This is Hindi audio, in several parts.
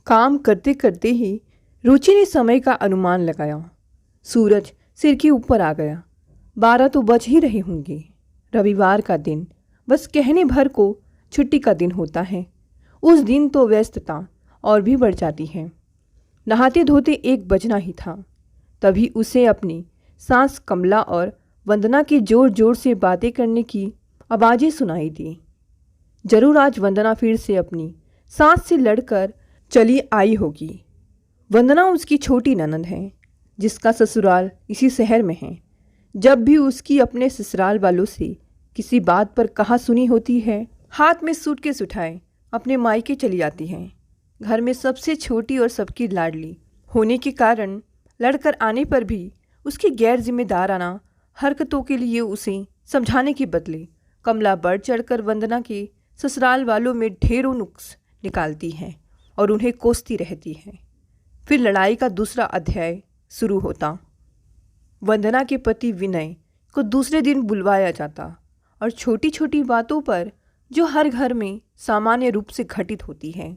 काम करते करते ही रुचि ने समय का अनुमान लगाया। सूरज सिर के ऊपर आ गया। 12 तो बज ही रहे होंगे। रविवार का दिन बस कहने भर को छुट्टी का दिन होता है। उस दिन तो व्यस्तता और भी बढ़ जाती है। नहाते धोते 1 बजना ही था। तभी उसे अपनी सास कमला और वंदना की जोर जोर से बातें करने की आवाज़ें सुनाई दी। जरूर आज वंदना फिर से अपनी सास से लड़कर चली आई होगी। वंदना उसकी छोटी ननद है जिसका ससुराल इसी शहर में है। जब भी उसकी अपने ससुराल वालों से किसी बात पर कहा सुनी होती है, हाथ में सूटकेस उठाए अपने मायके चली आती हैं। घर में सबसे छोटी और सबकी लाडली होने के कारण लड़कर आने पर भी उसकी गैर जिम्मेदाराना हरकतों के लिए उसे समझाने के बदले कमला बढ़ चढ़कर वंदना के ससुराल वालों में ढेरों नुक्स निकालती है और उन्हें कोसती रहती है। फिर लड़ाई का दूसरा अध्याय शुरू होता। वंदना के पति विनय को दूसरे दिन बुलवाया जाता और छोटी छोटी बातों पर जो हर घर में सामान्य रूप से घटित होती है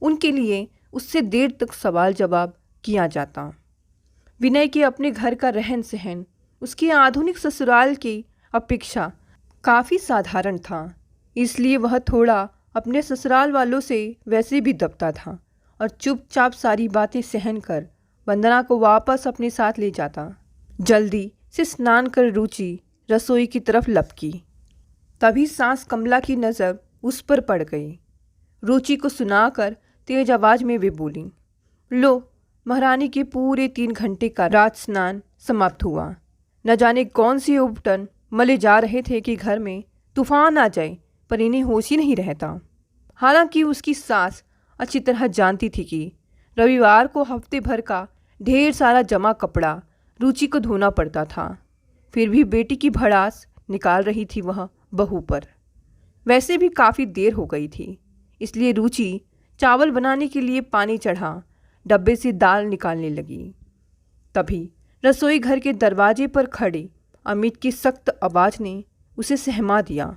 उनके लिए उससे देर तक सवाल जवाब किया जाता। विनय के अपने घर का रहन सहन उसके आधुनिक ससुराल की अपेक्षा काफ़ी साधारण था, इसलिए वह थोड़ा अपने ससुराल वालों से वैसे भी दबता था और चुपचाप सारी बातें सहन कर वंदना को वापस अपने साथ ले जाता। जल्दी से स्नान कर रुचि रसोई की तरफ लपकी। तभी सास कमला की नज़र उस पर पड़ गई। रुचि को सुनाकर तेज आवाज़ में वे बोली, लो, महारानी के पूरे 3 घंटे का रात स्नान समाप्त हुआ। न जाने कौन सी उपटन मले जा रहे थे कि घर में तूफान आ जाए, पर इन्हें होश ही नहीं रहता। हालांकि उसकी सास अच्छी तरह जानती थी कि रविवार को हफ्ते भर का ढेर सारा जमा कपड़ा रुचि को धोना पड़ता था। फिर भी बेटी की भड़ास निकाल रही थी वह बहू पर। वैसे भी काफ़ी देर हो गई थी, इसलिए रुचि चावल बनाने के लिए पानी चढ़ा डब्बे से दाल निकालने लगी। तभी रसोई घर के दरवाजे पर खड़े अमित की सख्त आवाज़ ने उसे सहमा दिया।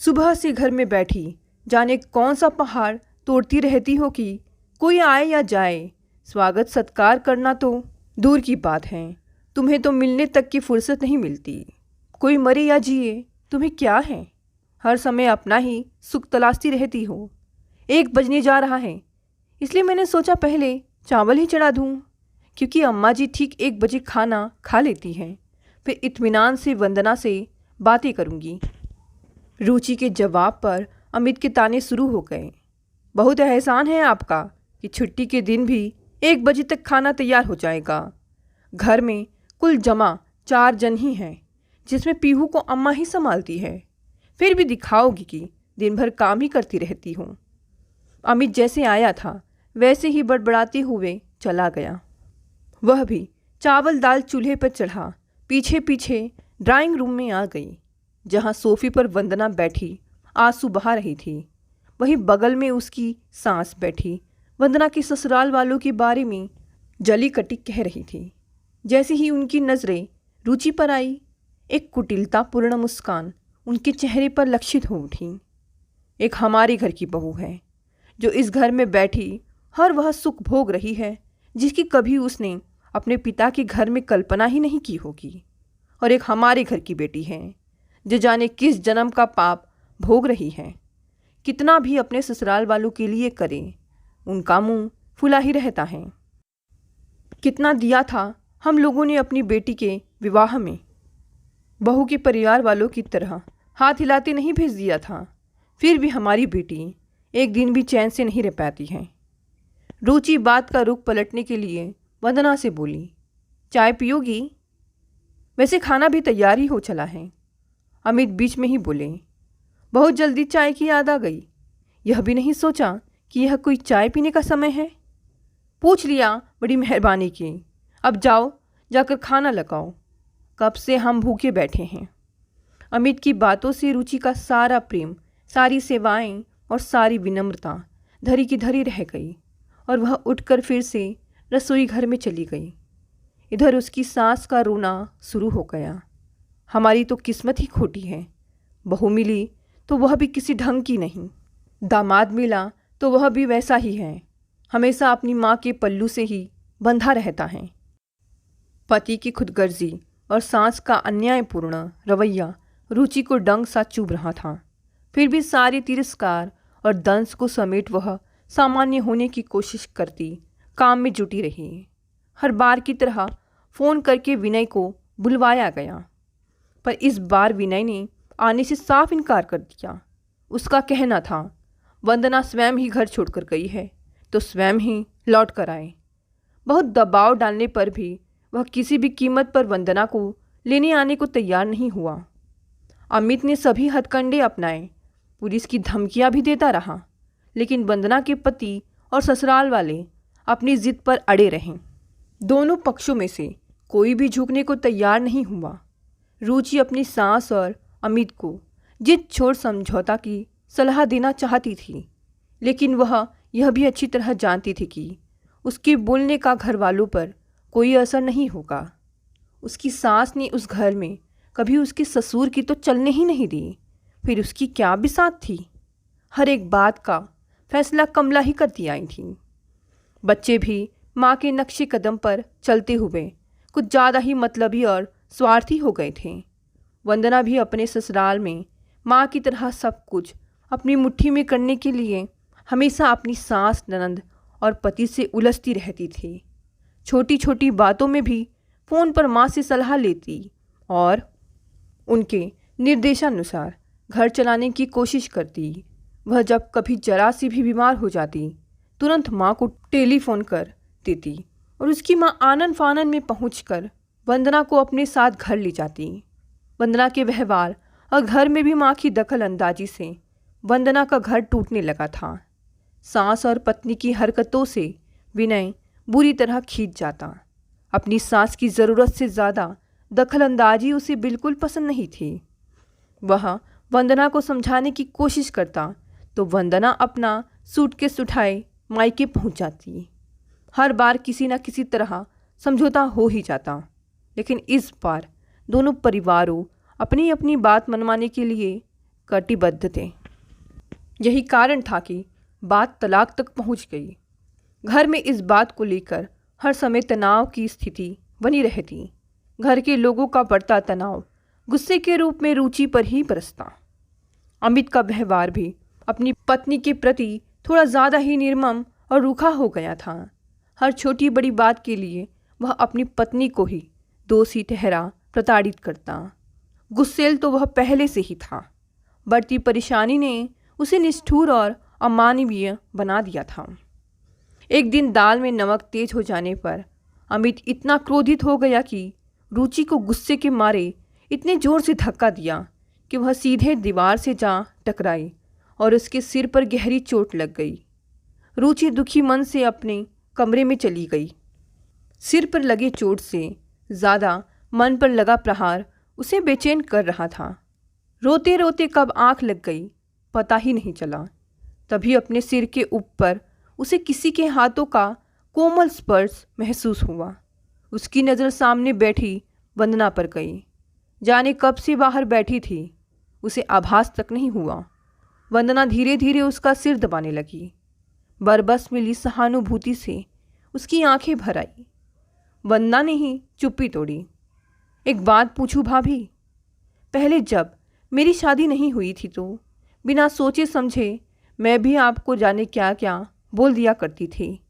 सुबह से घर में बैठी जाने कौन सा पहाड़ तोड़ती रहती हो कि कोई आए या जाए स्वागत सत्कार करना तो दूर की बात है, तुम्हें तो मिलने तक की फुर्सत नहीं मिलती। कोई मरे या जिए तुम्हें क्या है, हर समय अपना ही सुख तलाशती रहती हो। 1 बजने जा रहा है, इसलिए मैंने सोचा पहले चावल ही चढ़ा दूँ, क्योंकि अम्मा जी ठीक 1 बजे खाना खा लेती हैं। फिर इत्मीनान से वंदना से बातें करूँगी। रुचि के जवाब पर अमित के ताने शुरू हो गए। बहुत एहसान है आपका कि छुट्टी के दिन भी 1 बजे तक खाना तैयार हो जाएगा। घर में कुल जमा 4 जन ही हैं, जिसमें पीहू को अम्मा ही संभालती है। फिर भी दिखाओगी कि दिन भर काम ही करती रहती हूँ। अमित जैसे आया था वैसे ही बड़बड़ाते हुए चला गया। वह भी चावल दाल चूल्हे पर चढ़ा पीछे पीछे ड्राइंग रूम में आ गई, जहाँ सोफे पर वंदना बैठी आंसू बहा रही थी। वहीं बगल में उसकी सास बैठी वंदना के ससुराल वालों के बारे में जली कटी कह रही थी। जैसे ही उनकी नज़रें रुचि पर आई, एक कुटिलतापूर्ण मुस्कान उनके चेहरे पर लक्षित हो उठी। एक हमारे घर की बहू है जो इस घर में बैठी हर वह सुख भोग रही है जिसकी कभी उसने अपने पिता के घर में कल्पना ही नहीं की होगी। और एक हमारे घर की बेटी है जो जाने किस जन्म का पाप भोग रही है। कितना भी अपने ससुराल वालों के लिए करे, उनका मुंह फुला ही रहता है। कितना दिया था हम लोगों ने अपनी बेटी के विवाह में, बहू के परिवार वालों की तरह हाथ हिलाते नहीं भेज दिया था। फिर भी हमारी बेटी एक दिन भी चैन से नहीं रह पाती है। रुचि बात का रुख पलटने के लिए वंदना से बोली, चाय पियोगी? वैसे खाना भी तैयार ही हो चला है। अमित बीच में ही बोले, बहुत जल्दी चाय की याद आ गई। यह भी नहीं सोचा कि यह कोई चाय पीने का समय है। पूछ लिया, बड़ी मेहरबानी की। अब जाओ जाकर खाना लगाओ, कब से हम भूखे बैठे हैं। अमित की बातों से रुचि का सारा प्रेम, सारी सेवाएं और सारी विनम्रता धरी की धरी रह गई और वह उठकर फिर से रसोई घर में चली गई। इधर उसकी सास का रोना शुरू हो गया। हमारी तो किस्मत ही खोटी है। बहू मिली तो वह भी किसी ढंग की नहीं, दामाद मिला तो वह भी वैसा ही है। हमेशा अपनी माँ के पल्लू से ही बंधा रहता है। पति की खुदगर्जी और सास का अन्यायपूर्ण रवैया रुचि को डंक सा चुभ रहा था। फिर भी सारे तिरस्कार और दंश को समेट वह सामान्य होने की कोशिश करती काम में जुटी रही। हर बार की तरह फ़ोन करके विनय को बुलवाया गया, पर इस बार विनय ने आने से साफ इनकार कर दिया। उसका कहना था, वंदना स्वयं ही घर छोड़कर गई है तो स्वयं ही लौट कर आए। बहुत दबाव डालने पर भी वह किसी भी कीमत पर वंदना को लेने आने को तैयार नहीं हुआ। अमित ने सभी हथकंडे अपनाए, पुलिस की धमकियां भी देता रहा, लेकिन वंदना के पति और ससुराल वाले अपनी जिद पर अड़े रहे। दोनों पक्षों में से कोई भी झुकने को तैयार नहीं हुआ। रुचि अपनी सास और अमित को जिद छोड़ समझौता की सलाह देना चाहती थी, लेकिन वह यह भी अच्छी तरह जानती थी कि उसके बोलने का घर वालों पर कोई असर नहीं होगा। उसकी सास ने उस घर में कभी उसके ससुर की तो चलने ही नहीं दी, फिर उसकी क्या बिसात थी। हर एक बात का फैसला कमला ही करती आई थी। बच्चे भी माँ के नक्शे कदम पर चलते हुए कुछ ज़्यादा ही मतलबी और स्वार्थी हो गए थे। वंदना भी अपने ससुराल में माँ की तरह सब कुछ अपनी मुट्ठी में करने के लिए हमेशा अपनी सास, ननद और पति से उलझती रहती थी। छोटी छोटी बातों में भी फ़ोन पर माँ से सलाह लेती और उनके निर्देशानुसार घर चलाने की कोशिश करती। वह जब कभी जरा सी भी बीमार हो जाती, तुरंत माँ को टेलीफोन कर देती और उसकी माँ आनन फानन में पहुंचकर वंदना को अपने साथ घर ले जाती। वंदना के व्यवहार और घर में भी माँ की दखल अंदाजी से वंदना का घर टूटने लगा था। सास और पत्नी की हरकतों से विनय बुरी तरह खींच जाता। अपनी सास की ज़रूरत से ज़्यादा दखल अंदाजी उसे बिल्कुल पसंद नहीं थी। वह वंदना को समझाने की कोशिश करता तो वंदना अपना सूटकेस उठाए मायके पहुंच जाती। हर बार किसी न किसी तरह समझौता हो ही जाता, लेकिन इस बार दोनों परिवारों अपनी अपनी बात मनवाने के लिए कटिबद्ध थे। यही कारण था कि बात तलाक तक पहुंच गई। घर में इस बात को लेकर हर समय तनाव की स्थिति बनी रहती। घर के लोगों का बढ़ता तनाव गुस्से के रूप में रुचि पर ही बरसता। अमित का व्यवहार भी अपनी पत्नी के प्रति थोड़ा ज़्यादा ही निर्मम और रूखा हो गया था। हर छोटी बड़ी बात के लिए वह अपनी पत्नी को ही दोषी ठहरा प्रताड़ित करता। गुस्सेल तो वह पहले से ही था। बढ़ती परेशानी ने उसे निष्ठुर और अमानवीय बना दिया था। एक दिन दाल में नमक तेज हो जाने पर अमित इतना क्रोधित हो गया कि रुचि को गुस्से के मारे इतने जोर से धक्का दिया कि वह सीधे दीवार से जा टकराई और उसके सिर पर गहरी चोट लग गई। रुचि दुखी मन से अपने कमरे में चली गई। सिर पर लगे चोट से ज़्यादा मन पर लगा प्रहार उसे बेचैन कर रहा था। रोते रोते कब आंख लग गई पता ही नहीं चला। तभी अपने सिर के ऊपर उसे किसी के हाथों का कोमल स्पर्श महसूस हुआ। उसकी नज़र सामने बैठी वंदना पर गई। जाने कब से बाहर बैठी थी, उसे आभास तक नहीं हुआ। वंदना धीरे धीरे उसका सिर दबाने लगी। बरबस मिली सहानुभूति से उसकी आंखें भर आई। वंदना ने ही चुप्पी तोड़ी। एक बात पूछूं भाभी, पहले जब मेरी शादी नहीं हुई थी तो बिना सोचे समझे मैं भी आपको जाने क्या क्या बोल दिया करती थी,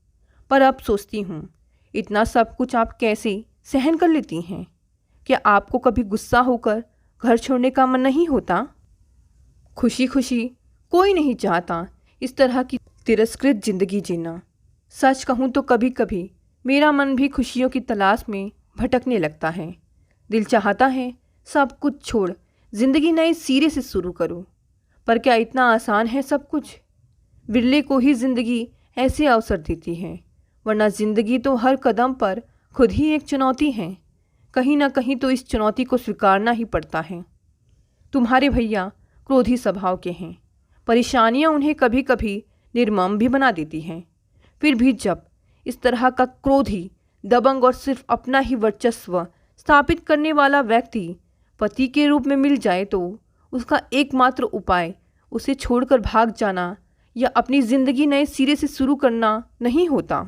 पर अब सोचती हूँ इतना सब कुछ आप कैसे सहन कर लेती हैं? क्या आपको कभी गुस्सा होकर घर छोड़ने का मन नहीं होता? खुशी खुशी कोई नहीं चाहता इस तरह की तिरस्कृत जिंदगी जीना। सच कहूँ तो कभी कभी मेरा मन भी खुशियों की तलाश में भटकने लगता है। दिल चाहता है सब कुछ छोड़ जिंदगी नए सिरे से शुरू करूँ, पर क्या इतना आसान है सब कुछ? बिरले को ही जिंदगी ऐसे अवसर देती है, वरना जिंदगी तो हर कदम पर खुद ही एक चुनौती है। कहीं ना कहीं तो इस चुनौती को स्वीकारना ही पड़ता है। तुम्हारे भैया क्रोधी स्वभाव के हैं। परेशानियां उन्हें कभी कभी निर्मम भी बना देती हैं। फिर भी जब इस तरह का क्रोधी, दबंग और सिर्फ अपना ही वर्चस्व स्थापित करने वाला व्यक्ति पति के रूप में मिल जाए तो उसका एकमात्र उपाय उसे छोड़कर भाग जाना या अपनी ज़िंदगी नए सिरे से शुरू करना नहीं होता।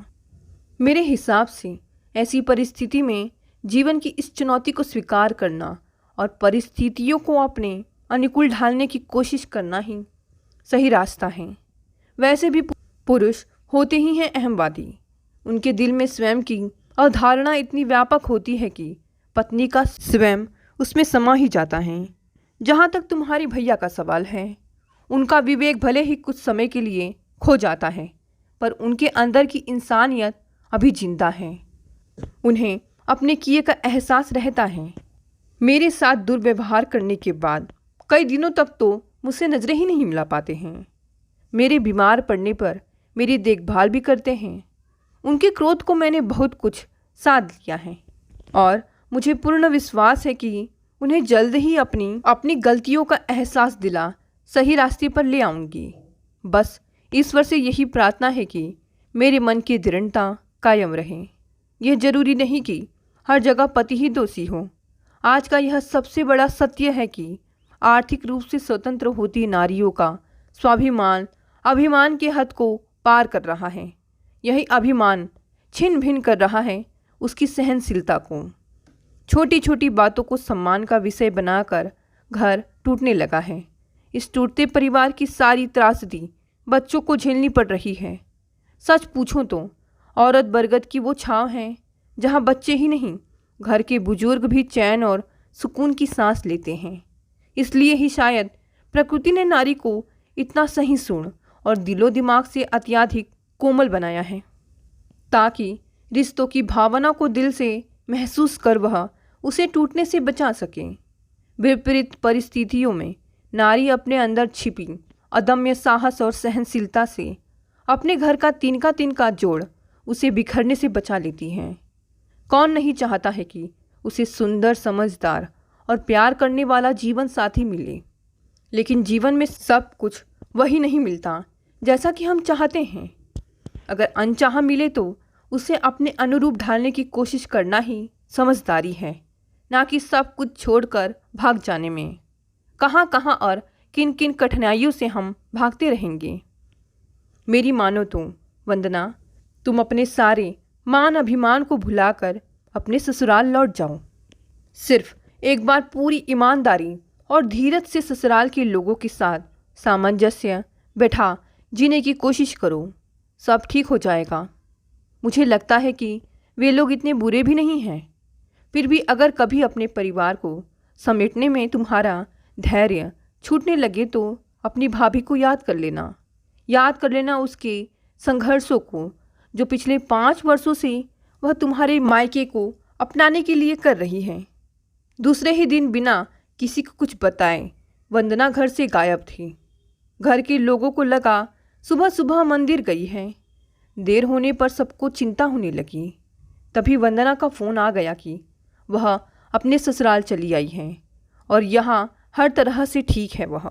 मेरे हिसाब से ऐसी परिस्थिति में जीवन की इस चुनौती को स्वीकार करना और परिस्थितियों को अपने अनुकूल ढालने की कोशिश करना ही सही रास्ता है। वैसे भी पुरुष होते ही हैं अहमवादी। उनके दिल में स्वयं की अवधारणा इतनी व्यापक होती है कि पत्नी का स्वयं उसमें समा ही जाता है। जहाँ तक तुम्हारी भैया का सवाल है, उनका विवेक भले ही कुछ समय के लिए खो जाता है, पर उनके अंदर की इंसानियत अभी जिंदा है। उन्हें अपने किए का एहसास रहता है। मेरे साथ दुर्व्यवहार करने के बाद कई दिनों तक तो मुझसे नजरें ही नहीं मिला पाते हैं। मेरे बीमार पड़ने पर मेरी देखभाल भी करते हैं। उनके क्रोध को मैंने बहुत कुछ साध लिया है और मुझे पूर्ण विश्वास है कि उन्हें जल्द ही अपनी गलतियों का एहसास दिला सही रास्ते पर ले आऊंगी। बस ईश्वर से यही प्रार्थना है कि मेरे मन की दृढ़ता कायम रहे। यह जरूरी नहीं कि हर जगह पति ही दोषी हो। आज का यह सबसे बड़ा सत्य है कि आर्थिक रूप से स्वतंत्र होती नारियों का स्वाभिमान अभिमान के हद को पार कर रहा है। यही अभिमान छिन भिन कर रहा है उसकी सहनशीलता को। छोटी छोटी बातों को सम्मान का विषय बनाकर घर टूटने लगा है। इस टूटते परिवार की सारी त्रासदी बच्चों को झेलनी पड़ रही है। सच पूछूं तो औरत बरगद की वो छांव है जहां बच्चे ही नहीं, घर के बुजुर्ग भी चैन और सुकून की सांस लेते हैं। इसलिए ही शायद प्रकृति ने नारी को इतना सहिष्णु और दिलो दिमाग से अत्यधिक कोमल बनाया है, ताकि रिश्तों की भावना को दिल से महसूस कर वह उसे टूटने से बचा सके। विपरीत परिस्थितियों में नारी अपने अंदर छिपी अदम्य साहस और सहनशीलता से अपने घर का तिनका जोड़ उसे बिखरने से बचा लेती है। कौन नहीं चाहता है कि उसे सुंदर, समझदार और प्यार करने वाला जीवन साथी मिले, लेकिन जीवन में सब कुछ वही नहीं मिलता जैसा कि हम चाहते हैं। अगर अनचाहा मिले तो उसे अपने अनुरूप ढालने की कोशिश करना ही समझदारी है, ना कि सब कुछ छोड़कर भाग जाने में। कहाँ कहाँ और किन किन कठिनाइयों से हम भागते रहेंगे। मेरी मानो तो वंदना, तुम अपने सारे मान अभिमान को भुलाकर अपने ससुराल लौट जाओ। सिर्फ एक बार पूरी ईमानदारी और धीरज से ससुराल के लोगों के साथ सामंजस्य बैठा जीने की कोशिश करो। सब ठीक हो जाएगा। मुझे लगता है कि वे लोग इतने बुरे भी नहीं हैं। फिर भी अगर कभी अपने परिवार को समेटने में तुम्हारा धैर्य छूटने लगे तो अपनी भाभी को याद कर लेना उसके संघर्षों को, जो पिछले 5 वर्षों से वह तुम्हारे मायके को अपनाने के लिए कर रही है। दूसरे ही दिन बिना किसी को कुछ बताए वंदना घर से गायब थी। घर के लोगों को लगा सुबह सुबह मंदिर गई है। देर होने पर सबको चिंता होने लगी। तभी वंदना का फ़ोन आ गया कि वह अपने ससुराल चली आई है और यहाँ हर तरह से ठीक है। वह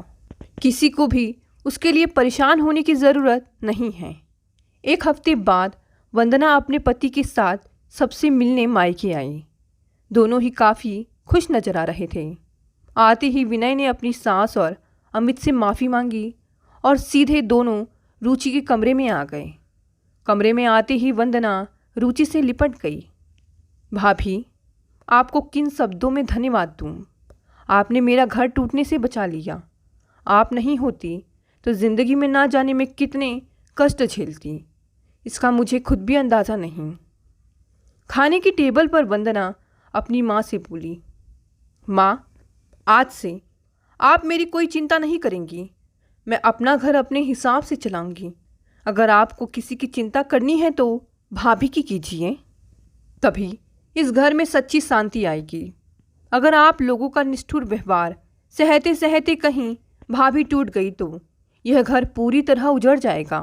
किसी को भी उसके लिए परेशान होने की ज़रूरत नहीं है। 1 हफ्ते बाद वंदना अपने पति के साथ सबसे मिलने मायके आई। दोनों ही काफ़ी खुश नजर आ रहे थे। आते ही विनय ने अपनी सास और अमित से माफ़ी मांगी और सीधे दोनों रुचि के कमरे में आ गए। कमरे में आते ही वंदना रुचि से लिपट गई। भाभी, आपको किन शब्दों में धन्यवाद दूँ। आपने मेरा घर टूटने से बचा लिया। आप नहीं होती तो ज़िंदगी में ना जाने में कितने कष्ट झेलती, इसका मुझे खुद भी अंदाज़ा नहीं। खाने की टेबल पर वंदना अपनी माँ से बोली, माँ, आज से आप मेरी कोई चिंता नहीं करेंगी। मैं अपना घर अपने हिसाब से चलाऊंगी। अगर आपको किसी की चिंता करनी है तो भाभी की कीजिए, तभी इस घर में सच्ची शांति आएगी। अगर आप लोगों का निष्ठुर व्यवहार सहते सहते कहीं भाभी टूट गई तो यह घर पूरी तरह उजड़ जाएगा।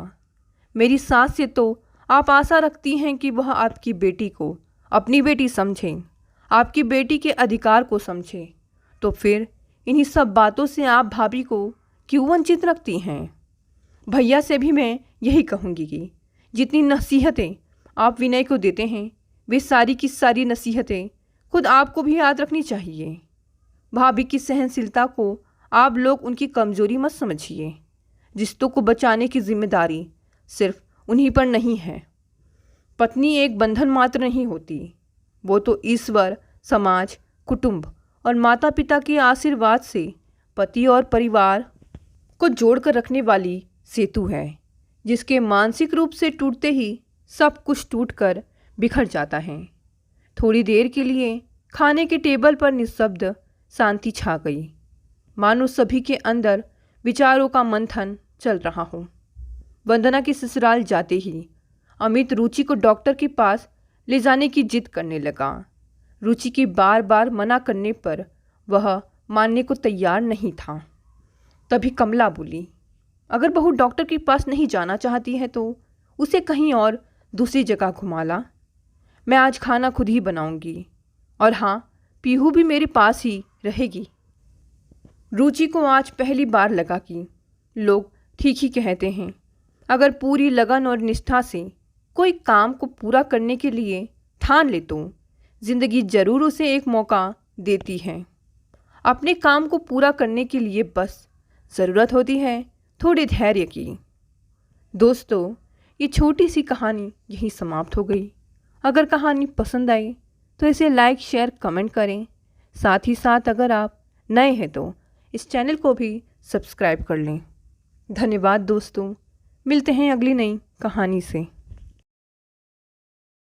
मेरी सास से तो आप आशा रखती हैं कि वह आपकी बेटी को अपनी बेटी समझें, आपकी बेटी के अधिकार को समझे, तो फिर इन्हीं सब बातों से आप भाभी को क्यों वंचित रखती हैं। भैया से भी मैं यही कहूँगी कि जितनी नसीहतें आप विनय को देते हैं, वे सारी की सारी नसीहतें खुद आपको भी याद रखनी चाहिए। भाभी की सहनशीलता को आप लोग उनकी कमजोरी मत समझिए। रिश्तों को बचाने की जिम्मेदारी सिर्फ उन्हीं पर नहीं है। पत्नी एक बंधन मात्र नहीं होती, वो तो ईश्वर, समाज, कुटुंब और माता पिता के आशीर्वाद से पति और परिवार को जोड़कर रखने वाली सेतु है, जिसके मानसिक रूप से टूटते ही सब कुछ टूटकर बिखर जाता है। थोड़ी देर के लिए खाने के टेबल पर निःशब्द शांति छा गई, मानो सभी के अंदर विचारों का मंथन चल रहा हो। वंदना के ससुराल जाते ही अमित रुचि को डॉक्टर के पास ले जाने की जिद करने लगा। रुचि के बार बार मना करने पर वह मानने को तैयार नहीं था। तभी कमला बोली, अगर बहू डॉक्टर के पास नहीं जाना चाहती है तो उसे कहीं और दूसरी जगह घुमा ला। मैं आज खाना खुद ही बनाऊंगी, और हाँ, पीहू भी मेरे पास ही रहेगी। रुचि को आज पहली बार लगा कि लोग ठीक ही कहते हैं। अगर पूरी लगन और निष्ठा से कोई काम को पूरा करने के लिए ठान ले तो जिंदगी जरूर उसे एक मौका देती है। अपने काम को पूरा करने के लिए बस ज़रूरत होती है थोड़े धैर्य की। दोस्तों, ये छोटी सी कहानी यहीं समाप्त हो गई। अगर कहानी पसंद आई तो इसे लाइक, शेयर, कमेंट करें। साथ ही साथ अगर आप नए हैं तो इस चैनल को भी सब्सक्राइब कर लें। धन्यवाद दोस्तों, मिलते हैं अगली नई कहानी से।